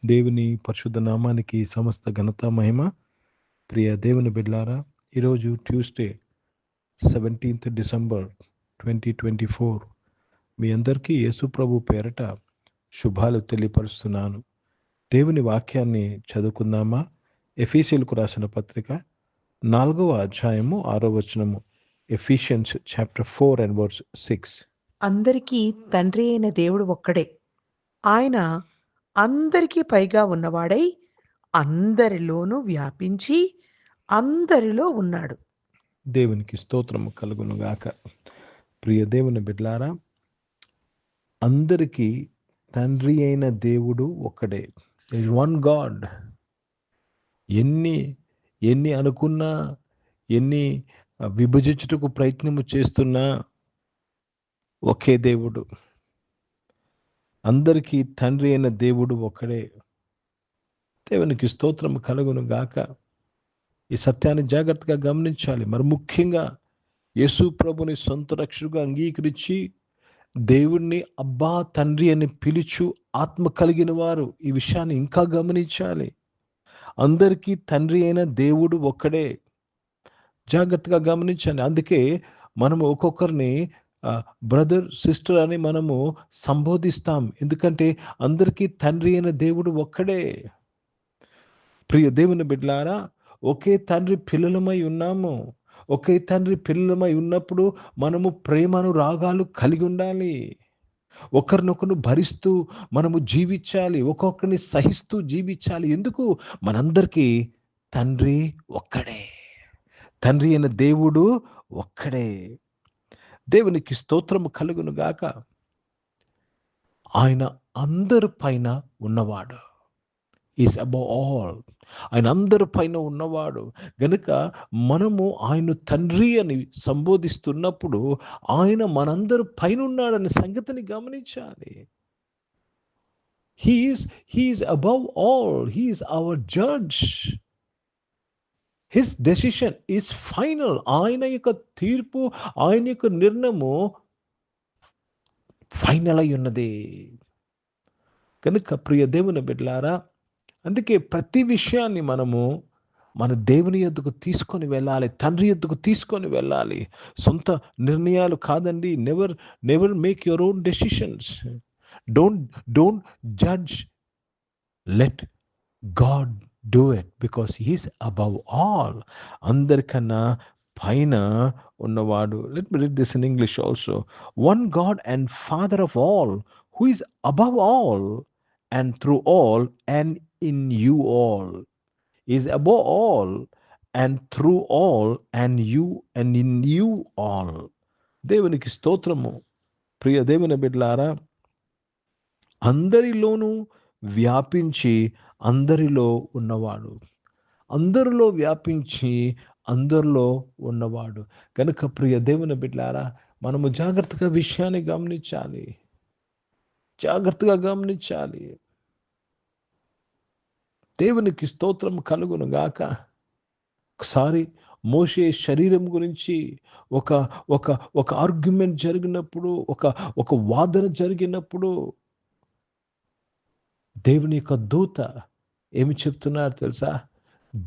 దేవుని పరిశుద్ధ నామానికి సమస్త ఘనత మహిమ. ప్రియ దేవుని బిడ్లారా, ఈరోజు ట్యూస్డే 17th డిసెంబర్ 2024. మీ అందరికీ యేసు ప్రభు పేరట శుభాలు తెలియపరుస్తున్నాను. దేవుని వాక్యాన్ని చదువుకుందామా? ఎఫీసీయులకు రాసిన పత్రిక 4వ అధ్యాయము 6వ వచనము. Ephesians chapter 4 and verse 6. అందరికీ తండ్రి అయిన దేవుడు ఒక్కడే. ఆయన అందరికీ పైగా ఉన్నవాడై అందరిలోనూ వ్యాపించి అందరిలో ఉన్నాడు. దేవునికి స్తోత్రము కలుగును గాక. ప్రియ దేవుని బిడ్లారా, అందరికీ తండ్రి అయిన దేవుడు ఒక్కడే. One God. ఎన్ని అనుకున్నా, ఎన్ని విభజించుటకు ప్రయత్నము చేస్తున్నా ఒకే దేవుడు. అందరికీ తండ్రి అయిన దేవుడు ఒక్కడే. దేవునికి స్తోత్రం కలుగును గాక. ఈ సత్యాన్ని జాగ్రత్తగా గమనించాలి. మరి ముఖ్యంగా యేసు ప్రభుని సొంత రక్షకుగా అంగీకరించి దేవుణ్ణి అబ్బా తండ్రి అని పిలుచు ఆత్మ కలిగిన వారు ఈ విషయాన్ని ఇంకా గమనించాలి. అందరికీ తండ్రి అయిన దేవుడు ఒక్కడే. జాగ్రత్తగా గమనించండి. అందుకే మనము ఒక్కొక్కరిని బ్రదర్, సిస్టర్ అని మనము సంబోధిస్తాం. ఎందుకంటే అందరికీ తండ్రి అయిన దేవుడు ఒక్కడే. ప్రియ దేవుని బిడ్డలారా, ఒకే తండ్రి పిల్లలమై ఉన్నాము. ఒకే తండ్రి పిల్లలమై ఉన్నప్పుడు మనము ప్రేమను రాగాలు కలిగి ఉండాలి. ఒకరినొకరు భరిస్తూ మనము జీవించాలి. ఒక్కొక్కరిని సహిస్తూ జీవించాలి. ఎందుకు? మనందరికీ తండ్రి ఒక్కడే. తండ్రి అయిన దేవుడు ఒక్కడే. దేవునికి స్తోత్రము కలుగును గాక. ఆయన అందరి పైన ఉన్నవాడు. Is above all. ఆయన అందరి పైన ఉన్నవాడు గనుక మనము ఆయన తండ్రి అని సంబోధిస్తున్నప్పుడు ఆయన మనందరి పైన ఉన్నాడనే సంగతిని గమనించాలి. He's above all. He's our judge. His decision is final. ఆయన యొక్క తీర్పు, ఆయన యొక్క నిర్ణయము ఫైనల్ అయి ఉన్నది. కనుక ప్రియ దేవుని బిడ్డలారా, అందుకే ప్రతి విషయాన్ని మనము మన దేవుని యొద్దకు తీసుకొని వెళ్ళాలి. తండ్రి యొద్దకు తీసుకొని వెళ్ళాలి. సొంత నిర్ణయాలు కాదండి. Never make your own decisions. Don't judge. Let God do it because he's above all. అందరికన్నా పైన ఉన్నవాడు. Let me read this in English also. One God and father of all, who is above all and through all and in you all. Is above all and through all and in you all. దేవునికి స్తోత్రము. ప్రియ దేవుని బిడ్డలారా, అందరిలోనూ వ్యాపించి అందరిలో ఉన్నవాడు. అందరిలో వ్యాపించి అందరిలో ఉన్నవాడు. కనుక ప్రియ దేవుని బిడ్డలారా, మనము జాగ్రత్తగా విషయాన్ని గమనించాలి. జాగ్రత్తగా గమనించాలి. దేవునికి స్తోత్రం కలుగును గాక. ఒకసారి మోషే శరీరం గురించి ఒక ఆర్గ్యుమెంట్ జరిగినప్పుడు, ఒక వాదన జరిగినప్పుడు దేవుని యొక్క దూత ఏమి చెప్తున్నారు తెలుసా?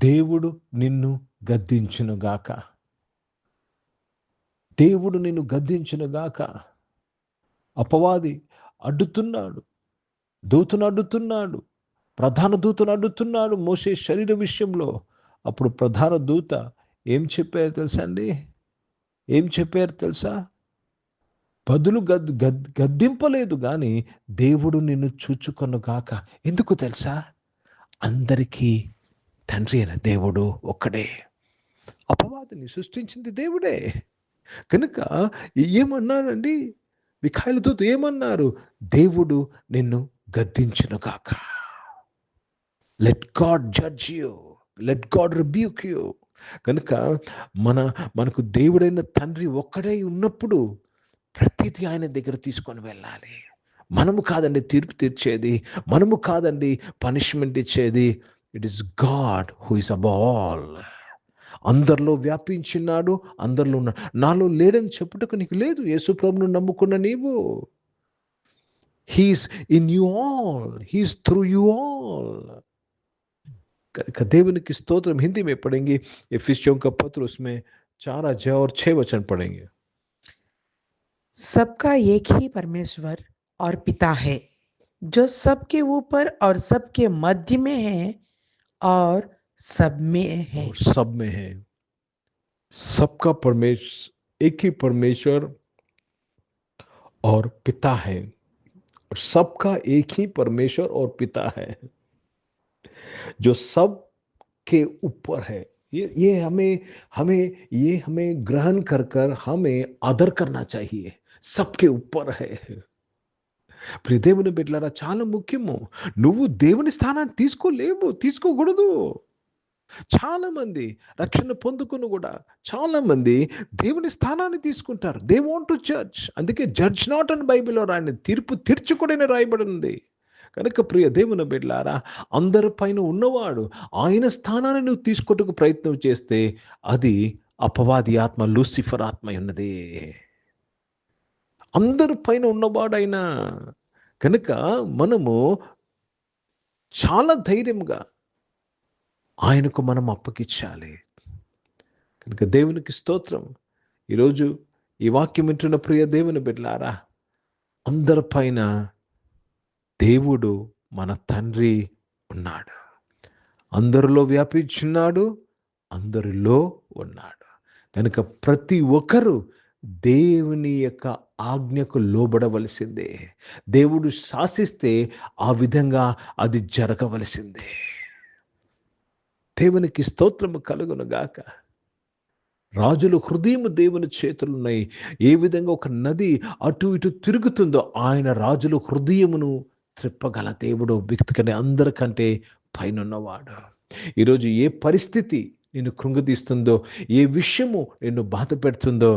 దేవుడు నిన్ను గద్దించును గాక. దేవుడు నిన్ను గద్దించును గాక. అపవాది అడ్డుతున్నాడు, దూతను అడ్డుతున్నాడు, ప్రధాన దూతను అడ్డుతున్నాడు మోషే శరీర విషయంలో. అప్పుడు ప్రధాన దూత ఏం చెప్పారు తెలుసా అండి? ఏం చెప్పారు తెలుసా? బదులు గద్దింపలేదు కానీ దేవుడు నిన్ను చూచుకొను గాక. ఎందుకు తెలుసా? అందరికీ తండ్రి అయిన దేవుడు ఒక్కడే. అపవాదిని సృష్టించింది దేవుడే. కనుక ఏమన్నాడండి? మిఖాయిల దూత ఏమన్నారు? దేవుడు నిన్ను గద్దించును గాక. Let God judge you, let God rebuke you. కనుక మనకు దేవుడైన తండ్రి ఒక్కడే ఉన్నప్పుడు ప్రతిదీ ఆయన దగ్గర తీసుకొని వెళ్ళాలి. మనము కాదండి తీర్పు తీర్చేది, మనము కాదండి పనిష్మెంట్ ఇచ్చేది. It is God who is above all. అందరిలో వ్యాపించున్నాడు, అందరిలో ఉన్నాడు. నాలో లేడని చెప్పుటకు నీకు లేదు. యేసు ప్రభువును నమ్ముకున్న నీవు, he's in you all, he's through you all. कనుక దేవునికి స్తోత్రం. हिंदी में पढ़ेंगे इफिसियों का पत्र, उसमें 4 अध्याय और 6 वचन पढ़ेंगे. सबका एक ही परमेश्वर और पिता है, जो सबके ऊपर और सबके मध्य में है और सब में है. और सब में है. सबका परमेश्वर, एक ही परमेश्वर और पिता है, और सबका एक ही परमेश्वर और पिता है जो सब के ऊपर है. ये हमें ग्रहण कर कर हमें आदर करना चाहिए. सबके ऊपर है. ప్రియ దేవుని బిడ్డలారా, చాలా ముఖ్యము. నువ్వు దేవుని స్థానాన్ని తీసుకోకూడదు. చాలా మంది రక్షణ పొందుకుని కూడా చాలా మంది దేవుని స్థానాన్ని తీసుకుంటారు. They want to judge. అందుకే జడ్జ్ నాట్ అని బైబిల్లో రాయని, తీర్పు తీర్చుకోడని రాయబడి ఉంది. కనుక ప్రియ దేవుని బిడ్డలారా, అందరి పైన ఉన్నవాడు ఆయన స్థానాన్ని నువ్వు తీసుకోవటకు ప్రయత్నం చేస్తే అది అపవాది ఆత్మ, లూసిఫర్ ఆత్మ ఉన్నది. అందరి పైన ఉన్నవాడైనా కనుక మనము చాలా ధైర్యంగా ఆయనకు మనం అప్పగించాలి. కనుక దేవునికి స్తోత్రం. ఈరోజు ఈ వాక్యం వింటున్న ప్రియ దేవుని బిడ్డలారా, అందరిపైన దేవుడు మన తండ్రి ఉన్నాడు. అందరిలో వ్యాపించున్నాడు, అందరిలో ఉన్నాడు. కనుక ప్రతి ఒక్కరూ దేవుని యొక్క ఆజ్ఞకు లోబడవలసిందే. దేవుడు శాసిస్తే ఆ విధంగా అది జరగవలసిందే. దేవునికి స్తోత్రము కలుగునుగాక. రాజుల హృదయము దేవుని చేతులున్నాయి. ఏ విధంగా ఒక నది అటు ఇటు తిరుగుతుందో ఆయన రాజుల హృదయమును త్రిప్పగల దేవుడు, వ్యక్తికంటే అందరికంటే పైనున్నవాడు. ఈరోజు ఏ పరిస్థితి నిన్ను కృంగతీస్తుందో, ఏ విషయము నిన్ను బాధ పెడుతుందో,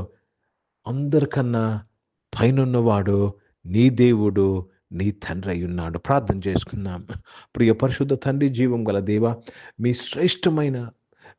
అందరికన్నా పైనున్నవాడు నీ దేవుడు, నీ తండ్రి అయి ఉన్నాడు. ప్రార్థన చేసుకుందాం. ప్రియ పరిశుద్ధ తండ్రి, జీవం గల దేవ, మీ శ్రేష్టమైన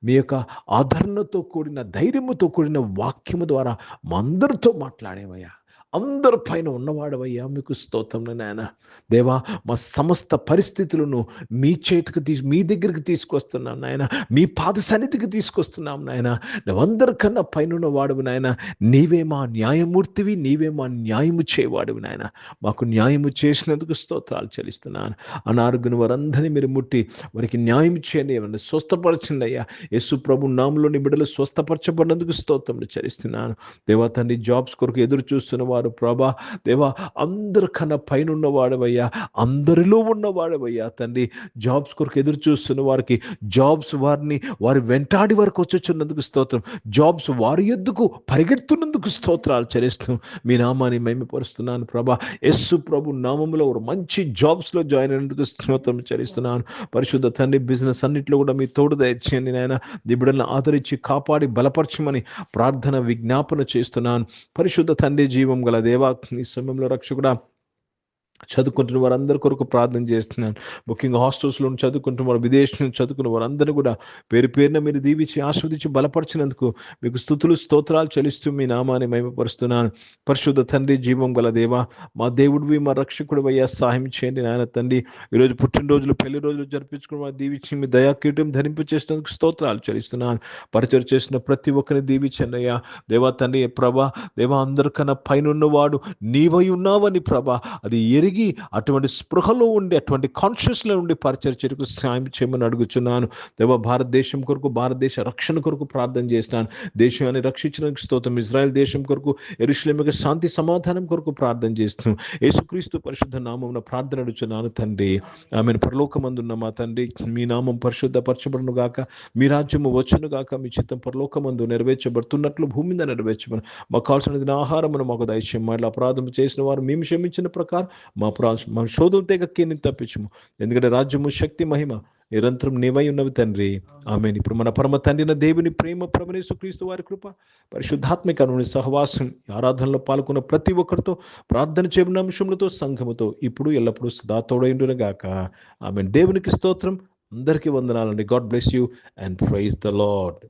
మీ యొక్క ఆదరణతో కూడిన, ధైర్యముతో కూడిన వాక్యము ద్వారా మా అందరితో మాట్లాడేవయ్యా. అందరి పైన ఉన్నవాడవయ్యా, మీకు స్తోత్రం నాయన. దేవా, మా సమస్త పరిస్థితులను మీ చేతికి మీ దగ్గరికి తీసుకొస్తున్నాం నాయన. మీ పాద సన్నిధికి తీసుకొస్తున్నాం నాయన. నువ్వందరికన్నా పైన వాడువు నాయన. నీవే మా న్యాయమూర్తివి, నీవే మా న్యాయము చేయవాడువి నాయన. మాకు న్యాయము చేసినందుకు స్తోత్రాలు చెల్లిస్తున్నాను. అనారోగ్యం వారందరినీ మీరు ముట్టి వారికి న్యాయం చేయండి, ఏమన్నా స్వస్థపరచండి అయ్యా. యేసు ప్రభు నామములోని బిడ్డలు స్వస్థపరచబడినందుకు స్తోత్రం చెల్లిస్తున్నాను. దేవా తండ్రి, జాబ్స్ కొరకు ఎదురు చూస్తున్న వారు ప్రభా, దేవా, అందరికన్నా పైన ఉన్నవాడవయ్యా, అందరిలో ఉన్నవాడవయ్యా తండ్రి. జాబ్స్ కొరకు ఎదురు చూస్తున్న వారికి జాబ్స్ వారి వెంటాడి వరకు వచ్చుచున్నందుకు స్తోత్రం. జాబ్స్ వారి యొద్దకు పరిగెడుతున్నందుకు స్తోత్రాలు చెల్లిస్తూ మీ నామాన్ని మహిమపరుస్తున్నాను ప్రభా. యేసు ప్రభు నామములో మంచి జాబ్స్లో జాయిన్ అయినందుకు స్తోత్రం చెల్లిస్తున్నాను. పరిశుద్ధ తండ్రి, బిజినెస్ అన్నింటిలో కూడా మీ తోడు దయచేయండి నాయన. బిడ్డలను ఆదరించి కాపాడి బలపరచమని ప్రార్థన విజ్ఞాపన చేస్తున్నాను. పరిశుద్ధ తండ్రి, జీవం గల దేవా, ఈ సమయంలో రక్షకుడా, చదువుకుంటున్న వారందరి కొరకు ప్రార్థన చేస్తున్నాను. ముఖ్యంగా హాస్టల్స్లో చదువుకుంటున్న వారు, విదేశం నుంచి చదువుకున్న వారందరూ కూడా పేరు పేరున మీరు దీవించి ఆస్వాదించి బలపరిచినందుకు మీకు స్తుతులు స్తోత్రాలు చెల్లిస్తూ మీ నామాన్ని మహిమపరుస్తున్నాను. పరిశుద్ధ తండ్రి, జీవం గల దేవా, మా దేవుడివి, మా రక్షకుడు అయ్యా, సహాయం చేయండి నాయన తండ్రి. ఈరోజు పుట్టినరోజులు, పెళ్లి రోజులు జరిపించుకుని మా దీవించి మీ దయాకీటం ధరింపు చేసినందుకు స్తోత్రాలు చెల్లిస్తున్నాను. పరిచయం చేసిన ప్రతి ఒక్కరిని దీవించండి అయ్యా. దేవా తండ్రి, ప్రభా, దేవా, అందరికన్నా పైన ఉన్నవాడు నీవై ఉన్నావని ప్రభా అది ఎరిగి అటువంటి స్పృహలో ఉండి, అటువంటి కాన్షియస్లో ఉండి పరిచర్యకు సాయం చేయమని అడుగుచున్నాను. దేవా, భారతదేశం కొరకు, భారతదేశ రక్షణ కొరకు ప్రార్థన చేస్తున్నాను. దేశాన్ని రక్షించడానికి స్తోత్రం. ఇజ్రాయెల్ దేశం కొరకు, యెరూషలేముకు శాంతి సమాధానం కొరకు ప్రార్థన చేస్తున్నాను. యేసుక్రీస్తు పరిశుద్ధ నామమున ప్రార్థన అడుగుచున్నాను తండ్రి, ఆమెను. పరలోకమందున్న మా తండ్రి, మీ నామం పరిశుద్ధపరచబడును గాక, మీ రాజ్యము వచ్చును గాక, మీ చిత్తం పరలోకమందు నెరవేర్చబడుతున్నట్లు భూమి మీద నెరవేర్చబడు. మాకు కావాల్సిన ఆహారమును మాకు దయచేయము. మళ్ళీ అపరాధం చేసిన వారు మేము క్షమించిన ప్రకారం మా శోధులు తెగక్కి తప్పించము. ఎందుకంటే రాజ్యము, శక్తి, మహిమ నిరంతరం నీవై ఉన్నవి తండ్రి. ఆమేన్. ఇప్పుడు మన పరమ తండ్రిన దేవుని ప్రేమ, ప్రభువైన యేసుక్రీస్తు వారి కృప, పరిశుద్ధాత్మిక సహవాసం, ఆరాధనలో పాల్గొన్న ప్రతి ఒక్కరితో, ప్రార్థన చేయబడిన అంశములతో, సంఘముతో ఇప్పుడు ఎల్లప్పుడూ సదా తోడైండును గాక. ఆమేన్. దేవునికి స్తోత్రం. అందరికీ వందనాలండి. God bless you and praise the lord.